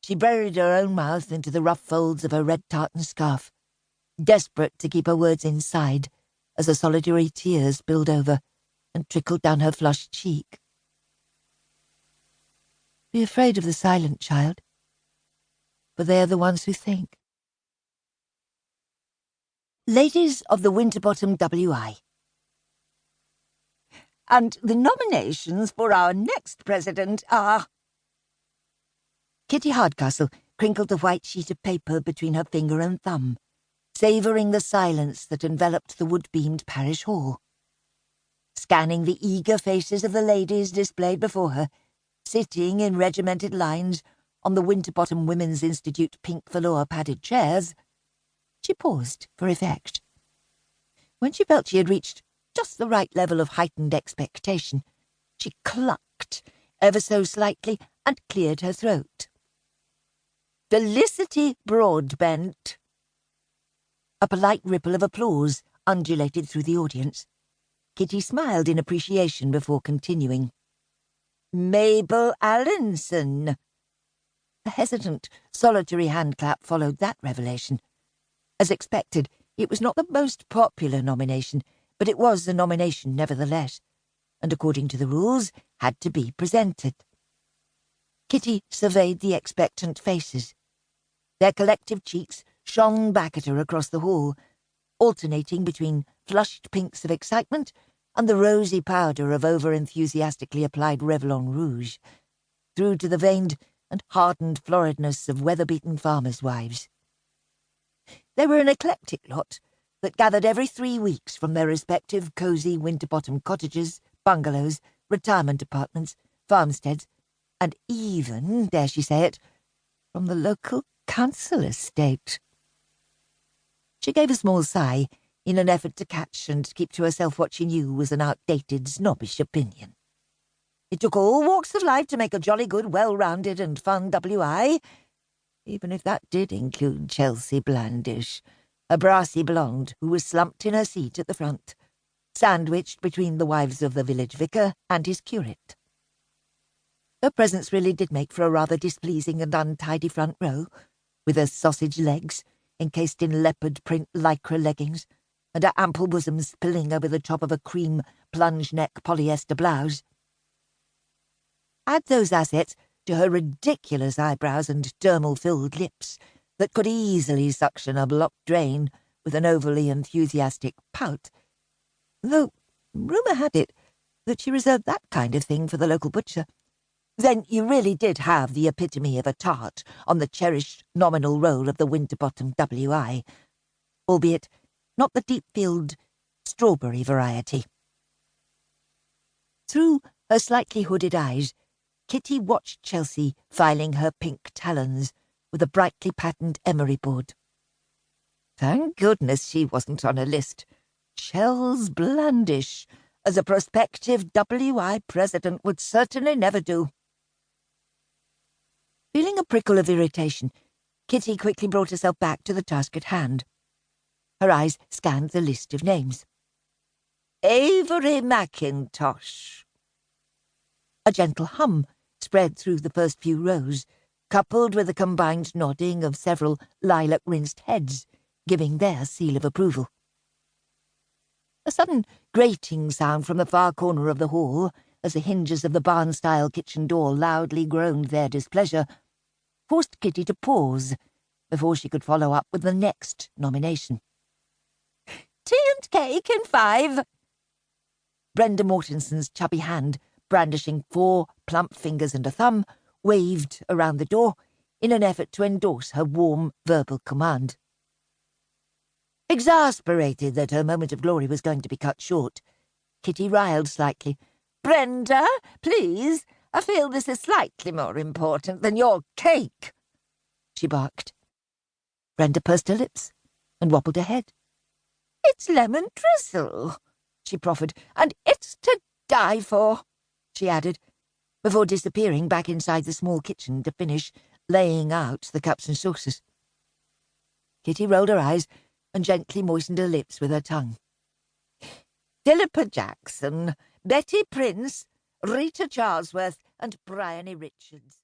She buried her own mouth into the rough folds of her red tartan scarf, desperate to keep her words inside as a solitary tear spilled over and trickled down her flushed cheek. Be afraid of the silent, child, for they are the ones who think. Ladies of the Winterbottom W.I. And the nominations for our next president are... Kitty Hardcastle crinkled the white sheet of paper between her finger and thumb, savouring the silence that enveloped the wood-beamed parish hall. Scanning the eager faces of the ladies displayed before her, sitting in regimented lines on the Winterbottom Women's Institute pink velour padded chairs, she paused for effect. When she felt she had reached just the right level of heightened expectation, she clucked ever so slightly and cleared her throat. Felicity Broadbent. A polite ripple of applause undulated through the audience. Kitty smiled in appreciation before continuing. Mabel Allinson. A hesitant, solitary handclap followed that revelation. As expected, it was not the most popular nomination, but it was a nomination nevertheless, and according to the rules, had to be presented. Kitty surveyed the expectant faces. Their collective cheeks shone back at her across the hall, alternating between flushed pinks of excitement and the rosy powder of over-enthusiastically applied Revlon rouge, through to the veined and hardened floridness of weather-beaten farmers' wives. They were an eclectic lot that gathered every 3 weeks from their respective cosy Winterbottom cottages, bungalows, retirement apartments, farmsteads, and even, dare she say it, from the local council estate. She gave a small sigh in an effort to catch and keep to herself what she knew was an outdated, snobbish opinion. It took all walks of life to make a jolly good, well-rounded and fun W.I., even if that did include Chelsea Blandish, a brassy blonde who was slumped in her seat at the front, sandwiched between the wives of the village vicar and his curate. Her presence really did make for a rather displeasing and untidy front row, with her sausage legs encased in leopard print lycra leggings, and her ample bosoms spilling over the top of a cream plunge-neck polyester blouse. Add those assets to her ridiculous eyebrows and dermal-filled lips that could easily suction a blocked drain with an overly enthusiastic pout, though rumour had it that she reserved that kind of thing for the local butcher. Then you really did have the epitome of a tart on the cherished nominal roll of the Winterbottom W.I., albeit not the deep-filled strawberry variety. Through her slightly hooded eyes, Kitty watched Chelsea filing her pink talons with a brightly patterned emery board. Thank goodness she wasn't on a list. Chels Blandish, as a prospective W.I. president, would certainly never do. Feeling a prickle of irritation, Kitty quickly brought herself back to the task at hand. Her eyes scanned the list of names. Avery Mackintosh. A gentle hum spread through the first few rows, coupled with a combined nodding of several lilac-rinsed heads, giving their seal of approval. A sudden grating sound from the far corner of the hall, as the hinges of the barn-style kitchen door loudly groaned their displeasure, forced Kitty to pause before she could follow up with the next nomination. Tea and cake in 5. Brenda Mortenson's chubby hand, brandishing 4 plump fingers and a thumb, waved around the door in an effort to endorse her warm verbal command. Exasperated that her moment of glory was going to be cut short, Kitty riled slightly. Brenda, please, I feel this is slightly more important than your cake, she barked. Brenda pursed her lips and wobbled her head. It's lemon drizzle, she proffered, and it's to die for, she added, before disappearing back inside the small kitchen to finish laying out the cups and saucers. Kitty rolled her eyes and gently moistened her lips with her tongue. Philippa Jackson, Betty Prince, Rita Charlesworth, and Bryony Richards.